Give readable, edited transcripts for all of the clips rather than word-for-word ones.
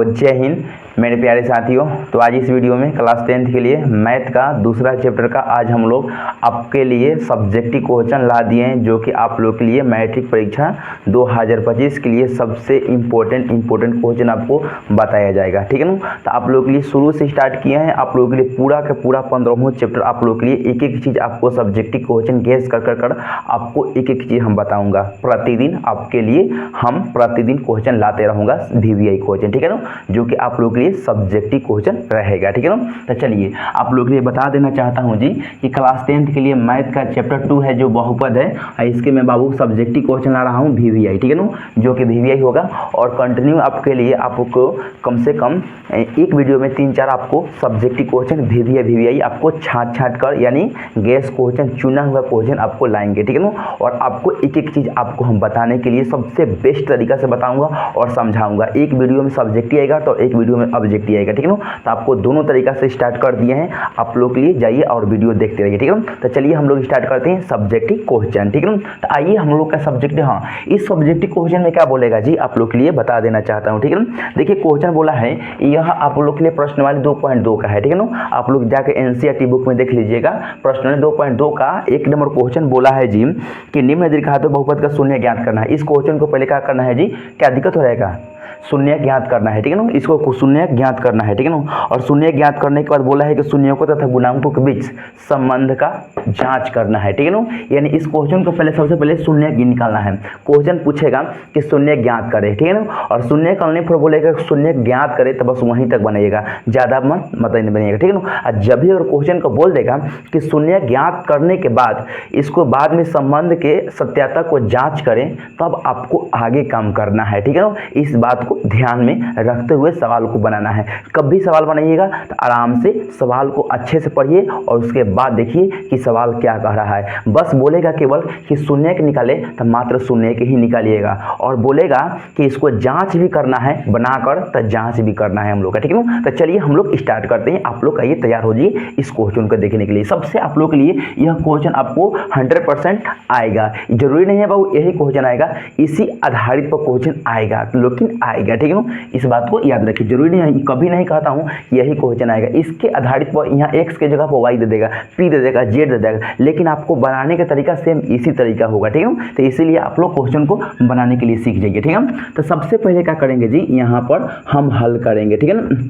तो जय हिंद मेरे प्यारे साथियों। तो आज इस वीडियो में क्लास 10th के लिए मैथ का दूसरा चैप्टर का आज हम लोग आपके लिए सब्जेक्टिव क्वेश्चन ला दिए हैं, जो कि आप लोग के लिए मैट्रिक परीक्षा 2025 के लिए सबसे इम्पोर्टेंट क्वेश्चन आपको बताया जाएगा। ठीक है ना। तो आप लोग के लिए शुरू से स्टार्ट किए हैं, आप लोगों के लिए पूरा का पूरा 15वां चैप्टर आप लोग के लिए एक एक चीज़ आपको सब्जेक्टिव क्वेश्चन गैस कर आपको एक एक चीज़ हम बताऊँगा। प्रतिदिन आपके लिए हम प्रतिदिन क्वेश्चन लाते रहूँगा VVI क्वेश्चन, ठीक है ना, जो कि आप लोग के लिए सब्जेक्टिव क्वेश्चन रहेगा। ठीक है ना। तो चलिए आप लोग के लिए बता देना चाहता हूं जी कि क्लास 10th के लिए मैथ का चैप्टर 2 है जो बहुपद है, इसके मैं बाबू सब्जेक्टिव क्वेश्चन ला रहा हूं VVI, ठीक है ना, जो कि VVI होगा। और कंटिन्यू आपके लिए आपको कम से कम एक वीडियो में 3-4 आपको सब्जेक्टिव क्वेश्चन VVI आपको छाट कर यानी गैस क्वेश्चन चुना हुआ क्वेश्चन आपको लाएंगे। ठीक है ना। और आपको एक एक चीज़ आपको हम बताने के लिए सबसे बेस्ट तरीका से बताऊंगा और समझाऊंगा। एक वीडियो में सब्जेक्टिव आएगा तो एक वीडियो में ऑब्जेक्टिव आएगा। ठीक है ना। तो आपको दोनों तरीका से स्टार्ट कर दिए हैं, आप लोग के लिए जाइए और वीडियो देखते रहिए। ठीक है ना। तो चलिए हम लोग स्टार्ट करते हैं सब्जेक्टिव क्वेश्चन। ठीक है ना। तो आइए हम लोग का सब्जेक्टिव, हाँ, इस सब्जेक्टिव क्वेश्चन में क्या बोलेगा जी आप लोग के लिए बता देना चाहता हूँ। ठीक है ना। देखिए क्वेश्चन बोला है, यह आप लोग के लिए प्रश्नवाली 2.2 का है। ठीक है ना। आप लोग जाकर NCERT बुक में देख लीजिएगा। प्रश्नवाली 2.2 का 1 नंबर क्वेश्चन बोला है जी कि निम्न दीर्घात बहुपद का शून्य ज्ञात करना है। इस क्वेश्चन को पहले क्या करना है जी, क्या दिक्कत हो जाएगा, शून्य ज्ञात करना है। ठीक है ना। इसको शून्य ज्ञात करना है। ठीक है ना। और शून्य ज्ञात करने के बाद बोला है कि शून्यों तथा गुणांकों के बीच संबंध का जांच करना है। ठीक है ना। यानी इस क्वेश्चन को पहले सबसे पहले शून्य निकालना है। क्वेश्चन पूछेगा कि शून्य ज्ञात करे, ठीक है ना। और शून्य करने पर बोलेगा शून्य ज्ञात करे तो बस वहीं तक बनेगा, ज़्यादा मत बनेगा। ठीक है ना। और जब भी और क्वेश्चन को बोल देगा कि शून्य ज्ञात करने के बाद इसको बाद में संबंध के सत्याता को जाँच करें, तब आपको आगे काम करना है। ठीक है ना। इस बात ध्यान में रखते हुए सवाल को बनाना है। कब भी सवाल बनाइएगा तो आराम से सवाल को अच्छे से पढ़िए और उसके बाद देखिए कि सवाल क्या कह रहा है। बस बोलेगा केवल कि शून्य के निकाले तो मात्र शून्य के ही निकालिएगा, और बोलेगा कि इसको जांच भी करना है, बनाकर तो जांच भी करना है हम लोग का। ठीक है ना। तो चलिए हम लोग स्टार्ट करते हैं। आप लोग आइए तैयार हो जाइए इस क्वेश्चन को देखने के लिए। सबसे आप लोग के लिए यह क्वेश्चन आपको 100% आएगा। जरूरी नहीं है बाबू यही क्वेश्चन आएगा, इसी आधारित पर क्वेश्चन आएगा, लेकिन आएगा। ठीक है ना। इस बात को याद रखिए। जरूरी नहीं है, कभी नहीं कहता हूं यही क्वेश्चन आएगा। इसके आधारित पर यहाँ x के जगह पर y दे देगा, p दे देगा, z दे देगा, लेकिन आपको बनाने का तरीका सेम इसी तरीका होगा। ठीक है ना। तो इसीलिए आप लोग क्वेश्चन को बनाने के लिए सीख जाइए। ठीक है। तो सबसे पहले क्या करेंगे जी, यहाँ पर हम हल करेंगे। ठीक है ना।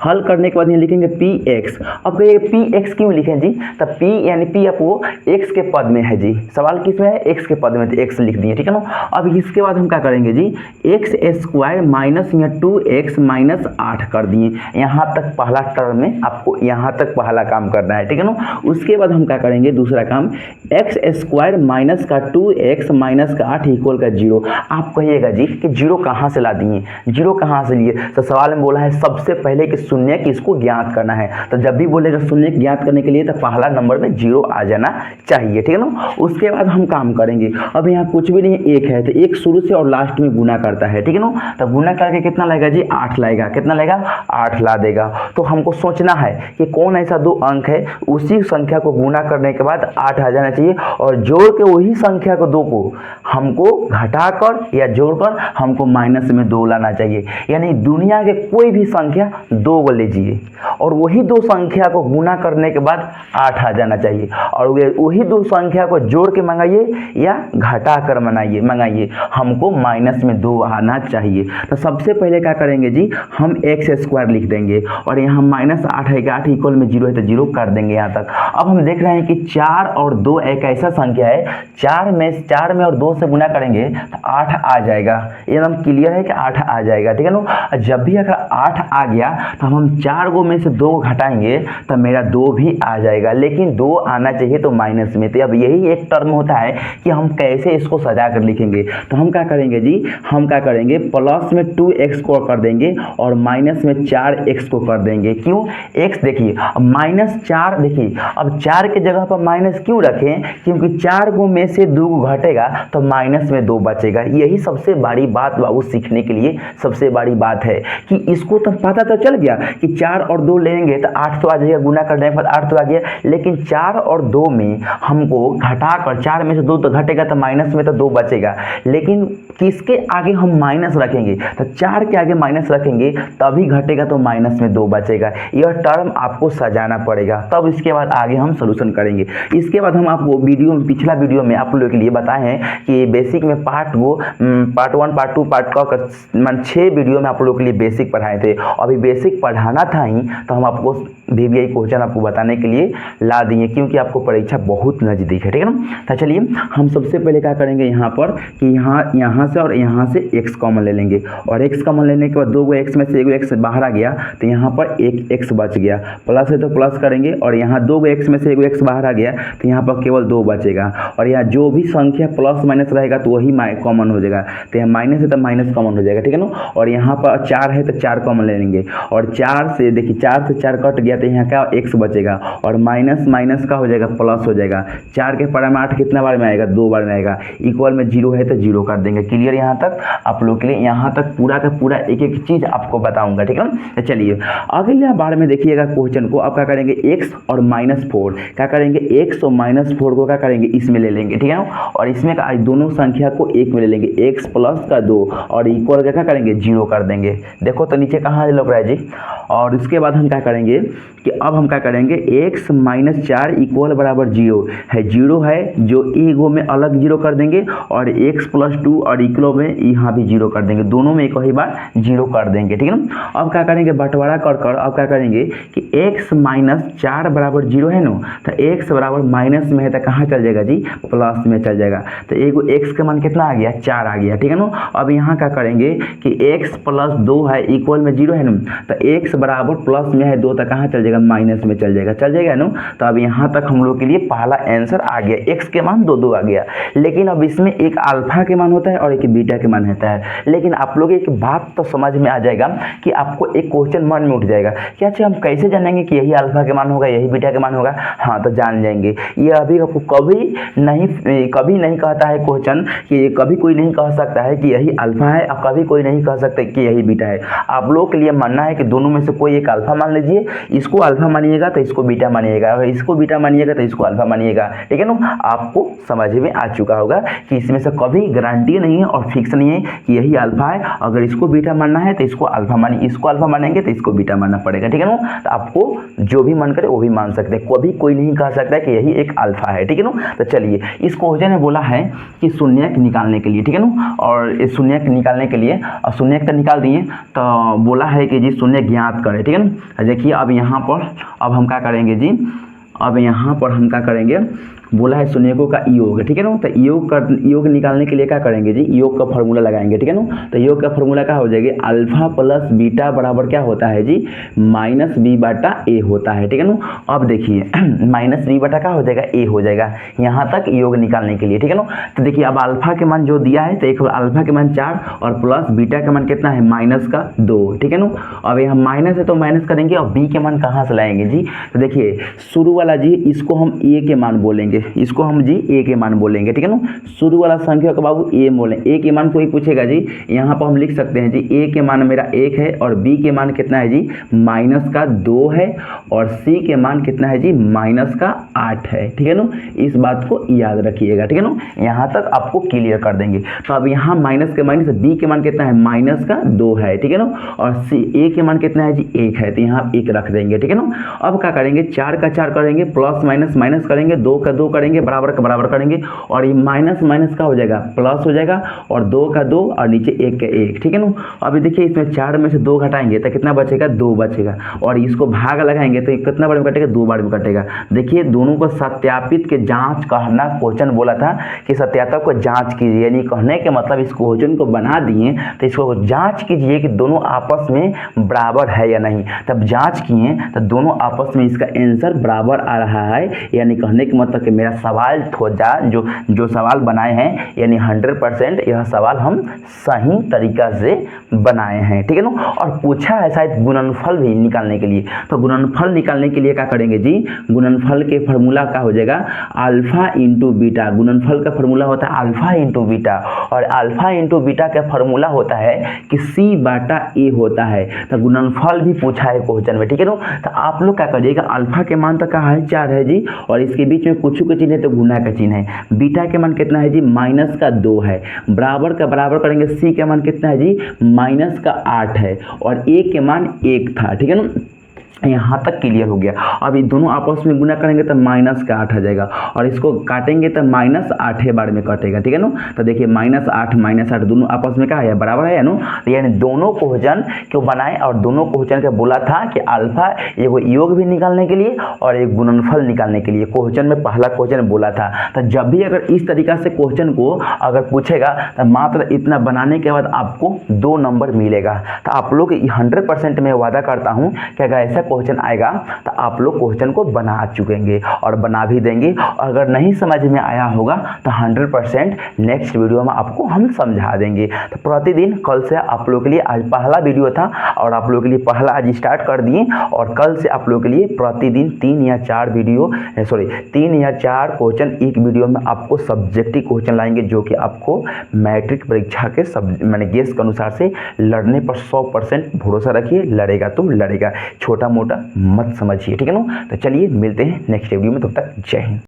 हल करने के बाद यहाँ लिखेंगे px। अब कहिए px क्यों लिखें जी, तब p यानी p आपको x के पद में है जी। सवाल किस में है, x के पद में, तो x लिख दिए। ठीक है ना। अब इसके बाद हम क्या करेंगे जी, x² माइनस यहाँ 2x माइनस 8 कर दिए। यहाँ तक पहला टर्म में आपको यहाँ तक पहला काम करना है। ठीक है ना। उसके बाद हम क्या करेंगे, दूसरा काम x² माइनस का 2x माइनस का 8 इक्वल का 0। आप कहिएगा जी कि 0 कहाँ से ला दिए, 0 कहाँ से लिए, तो सवाल में बोला है सबसे पहले कि शून्य की इसको ज्ञात करना है। तो जब भी बोलेगा शून्य ज्ञात करने के लिए तो पहला नंबर में 0 आ जाना चाहिए। ठीक है ना। उसके बाद हम काम करेंगे, अब यहाँ कुछ भी नहीं है, 1 है तो 1 शुरू से और लास्ट में गुना करता है। ठीक है ना। तो गुना करके कितना लाएगा जी, 8 लाएगा। कितना लाएगा, 8 ला देगा। तो हमको सोचना है कि कौन ऐसा 2 अंक है उसी संख्या को गुना करने के बाद 8 आ जाना चाहिए, और जोड़ के वही संख्या को 2 को हमको घटाकर या जोड़कर हमको माइनस में 2 लाना चाहिए। यानी दुनिया के कोई भी संख्या 2 को लीजिए और वही 2 संख्या को गुना करने के बाद 8 आ जाना चाहिए, और वही 2 संख्या को जोड़ के मंगाइए या घटा कर मंगाइए, हमको माइनस में 2 आना चाहिए। तो सबसे पहले क्या करेंगे जी, हम x² लिख देंगे और यहाँ माइनस 8 है, 8 इक्वल में 0 है तो 0 कर देंगे यहाँ तक। अब हम देख रहे हैं कि 4 और 2 एक ऐसा संख्या है, 4 में और 2 से गुना करेंगे तो 8 आ जाएगा। एकदम क्लियर है कि 8 आ जाएगा। ठीक है ना। जब भी अगर 8 आ गया तो हम 4 गो में से 2 घटाएंगे तो मेरा 2 भी आ जाएगा, लेकिन 2 आना चाहिए तो माइनस में। तो अब यही एक टर्म होता है कि हम कैसे इसको सजा कर लिखेंगे। तो हम क्या करेंगे जी, हम क्या करेंगे, प्लस में 2x को कर देंगे और माइनस में 4x को कर देंगे। क्यों, x देखिए अब -4, देखिए अब 4 के जगह पर माइनस क्यों रखें, क्योंकि 4 गो में से 2 घटेगा तो माइनस में 2 बचेगा। यही सबसे बड़ी बात बाबू सीखने के लिए सबसे बड़ी बात है कि इसको तो पता तो चल गया कि 4 और 2 लेंगे तो 8 तो आ जाएगा, गुना करने के बाद 8 तो आ गया, लेकिन 4 और 2 में हमको घटाकर 4 में से 2 तो घटेगा तो माइनस में तो 2 बचेगा, लेकिन किसके आगे हम माइनस रखेंगे, तो 4 के आगे माइनस रखेंगे तभी घटेगा तो माइनस में 2 बचेगा। यह टर्म आपको सजाना पड़ेगा, तब इसके बाद आगे हम सोल्यूशन करेंगे। इसके बाद हम आपको वीडियो में, पिछला वीडियो में आप लोगों के लिए बताए हैं कि बेसिक में पार्ट 1, पार्ट 2, पार्ट क 6 वीडियो में आप लोगों के लिए बेसिक पढ़ाए थे। अभी बेसिक पढ़ाना था ही तो हम आपको VBI क्वेश्चन आपको बताने के लिए ला दिए, क्योंकि आपको परीक्षा बहुत नज़दीक है, ठीक है ना। तो चलिए हम सबसे पहले क्या करेंगे यहाँ पर कि यहाँ से और यहाँ से x कॉमन ले लेंगे, और x कॉमन लेने के बाद 2 x में से 1 x बाहर आ गया तो यहाँ पर 1 x बच गया, प्लस है तो प्लस करेंगे, और यहाँ 2 x में से 1 x बाहर आ गया तो यहाँ पर केवल 2 बचेगा, और यहाँ जो भी संख्या प्लस माइनस रहेगा तो वही कॉमन हो जाएगा, तो यहाँ माइनस है तो माइनस कॉमन हो जाएगा, ठीक है ना। और यहाँ पर 4 है तो 4 कॉमन ले लेंगे, और 4 से देखिए 4 से 4 कट गया तो यहाँ क्या x बचेगा, और माइनस माइनस का हो जाएगा प्लस हो जाएगा। 4 के पावर में 8 कितना बार में आएगा, 2 बार में आएगा, इक्वल में 0 है तो 0 कर देंगे। क्लियर यहाँ तक आप लोग के लिए, यहाँ तक पूरा का पूरा एक एक चीज़ आपको बताऊंगा, ठीक है ना। तो चलिए अगले बार में देखिएगा क्वेश्चन को, आप क्या करेंगे x और -4 क्या करेंगे, x और -4 को क्या करेंगे इसमें ले लेंगे, ठीक है ना, और इसमें का दोनों संख्या को 1 में ले लेंगे, x प्लस का 2 और इक्वल का क्या करेंगे 0 कर देंगे। देखो तो नीचे कहाँ लग रहा है जी। और उसके बाद हम क्या करेंगे कि अब हम क्या करेंगे x - 4 इक्वल बराबर 0 है, 0 है जो ईगो में अलग 0 कर देंगे, और x + 2 और इक्वल में यहाँ भी 0 कर देंगे, दोनों में एक ही बार 0 कर देंगे, ठीक है ना। अब क्या करेंगे बंटवारा कर अब क्या करेंगे कि x - 4 बराबर 0 है ना, तो x बराबर माइनस में है तो कहाँ चल जाएगा जी, प्लस में चल जाएगा, तो एगो x का मान कितना आ गया 4 आ गया, ठीक है ना। अब यहाँ क्या करेंगे कि x + 2 है इक्वल में 0 है ना, तो x बराबर प्लस में है 2 तो कहाँ चल जाएगा माइनस में चल जाएगा ना। तो अब यहाँ तक हम लोग के लिए पहला आंसर आ गया, x के मान 2 आ गया। लेकिन अब इसमें एक अल्फा के मान होता है और एक बीटा के मान होता है, लेकिन आप लोग एक बात तो समझ में आ जाएगा कि आपको एक क्वेश्चन मन में उठ जाएगा कि अच्छा हम कैसे जानेंगे कि यही अल्फा के मान होगा यही बीटा के मान होगा। हाँ तो जान जाएंगे, ये अभी आपको कभी नहीं कहता है क्वेश्चन कि कभी कोई नहीं कह सकता है कि यही अल्फा है, और कभी कोई नहीं कह सकता कि यही बीटा है। आप लोग के लिए मानना है कि दोनों में से कोई एक अल्फा मान लीजिए, इसको अल्फा मानिएगा तो इसको बीटा मानिएगा, और इसको बीटा मानिएगा तो इसको अल्फा मानिएगा, ठीक है ना। आपको समझ में आ चुका होगा कि इसमें से कभी गारंटी नहीं है और फिक्स नहीं है कि यही अल्फा है, अगर इसको बीटा मानना है तो इसको अल्फा मानिए, इसको अल्फा मानेंगे तो इसको बीटा मानना पड़ेगा, ठीक है ना। तो आपको जो भी मन करे वो भी मान सकते हैं, कभी कोई नहीं कह सकता है कि यही एक अल्फा है, ठीक है ना। तो चलिए इस क्वेश्चन में बोला है कि शून्यक निकालने के लिए, ठीक है ना, और इस शून्यक निकालने के लिए और शून्यक तो निकाल दिए, तो बोला है कि जी शून्य ज्ञात करें, ठीक है ना। देखिए अब यहाँ पर अब हम क्या करेंगे जी, अब यहाँ पर हम क्या करेंगे, बोला है शून्यकों का योग, ठीक है ना। तो योग निकालने के लिए क्या करेंगे जी, योग का फॉर्मूला लगाएंगे, ठीक है ना। तो योग का फॉर्मूला क्या हो जाएगा, अल्फा प्लस बीटा बराबर क्या होता है जी, -b/a होता है, ठीक है ना। अब देखिए -b/ क्या हो जाएगा, a हो जाएगा, यहाँ तक योग निकालने के लिए, ठीक है ना। तो देखिए अब अल्फा के मान जो दिया है तो एक अल्फा के मान 4 और प्लस बीटा का मान कितना है -2, ठीक है ना। अब यहाँ माइनस है तो माइनस करेंगे, और b के मान कहाँ से लाएंगे जी, तो देखिए शुरू वाला जी इसको हम a के मान बोलेंगे, इसको हम जी a के मान बोलेंगे, ठीक है ना। शुरू वाला संख्या को बाबू a बोले, a के मान कोई पूछेगा जी, यहाँ पर हम लिख सकते हैं जी a के मान मेरा 1 है, और b के मान कितना है जी -2 है, और c के मान कितना है जी -8 है, ठीक है ना। इस बात को याद रखिएगा, ठीक है ना। यहाँ तक आपको क्लियर कर देंगे। तो अब यहाँ माइनस के माइनस b के मान कितना है -2 है, ठीक है ना, और a के मान कितना है जी 1 है, तो यहाँ 1 रख देंगे, ठीक है ना। अब क्या करेंगे 4 का 4 करेंगे, प्लस माइनस माइनस करेंगे, 2 का 2 करेंगे, बराबर का बराबर करेंगे, और ये माइनस माइनस का हो जाएगा प्लस हो जाएगा, और 2 का 2 और नीचे 1 का 1, ठीक है ना। अभी देखिए इसमें 4 में से 2 घटाएंगे तो कितना बचेगा, 2 बचेगा, और इसको भाग लगाएंगे तो कितना बार में कटेगा, 2 बार में कटेगा। देखिए दोनों को सत्यापित के जांच कहना क्वेश्चन बोला था कि सत्यापक को जांच कीजिए, यानी कहने के मतलब इस क्वेश्चन को बना दिए तो इसको जांच कीजिए कि दोनों आपस में बराबर है या नहीं। तब जांच किए तो दोनों आपस में इसका आंसर बराबर आ रहा है, यानी कहने के मतलब कि मेरा सवाल खोजा जो सवाल बनाए हैं यानी 100% यह सवाल हम सही तरीका से बनाए हैं, ठीक है ना। और पूछा है शायद गुणनफल भी निकालने के लिए, तो गुणनफल निकालने के लिए क्या करेंगे जी, गुणनफल के फार्मूला क्या हो जाएगा, अल्फा इंटू बीटा। गुणनफल का फार्मूला होता है अल्फा इंटू बीटा, और अल्फा इंटू बीटा का फार्मूला होता है कि सी बाटा ए होता है। तो गुणनफल भी पूछा है क्वेश्चन में, ठीक है ना। तो आप लोग क्या करिएगा, अल्फा के मान तो कहाँ है 4 है जी, और इसके बीच में कुछ का चिन्ह है तो गुना का चिन्ह है। बीटा के मान कितना है जी, -2 है। बराबर का बराबर करेंगे, सी के मान कितना है जी, -8 है, और ए के मान 1 था, ठीक है ना। यहाँ तक क्लियर हो गया। अब ये दोनों आपस में गुना करेंगे तो -8 आ जाएगा, और इसको काटेंगे तो -8 बार में कटेगा, ठीक है ना। तो देखिए -8 दोनों आपस में क्या है, बराबर है ना। यानी दोनों क्वेश्चन क्यों बनाए, और दोनों क्वेश्चन का बोला था कि अल्फा एगो योग भी निकालने के लिए और एक गुणनफल निकालने के लिए क्वेश्चन में पहला क्वेश्चन बोला था। तो जब भी अगर इस तरीका से क्वेश्चन को अगर पूछेगा तो मात्र इतना बनाने के बाद आपको 2 नंबर मिलेगा। तो आप लोग 100% में वादा करता हूँ कि अगर ऐसा क्वेश्चन आएगा तो आप लोग क्वेश्चन को बना चुकेंगे और बना भी देंगे। अगर नहीं समझ में आया होगा तो 100% नेक्स्ट वीडियो में आपको हम समझा देंगे। तो प्रतिदिन कल से आप लोग के लिए आज पहला वीडियो था, और आप लोग के लिए पहला आज स्टार्ट कर दिए, और कल से आप लोग के लिए प्रतिदिन 3 या 4 क्वेश्चन एक वीडियो में आपको सब्जेक्टिव क्वेश्चन लाएंगे, जो कि आपको मैट्रिक परीक्षा के मैंने गेस के अनुसार से लड़ने पर 100% भरोसा रखिए, लड़ेगा तो लड़ेगा, छोटा मोटा मत समझिए, ठीक है ना। तो चलिए मिलते हैं नेक्स्ट वीडियो में, तब तक जय हिंद।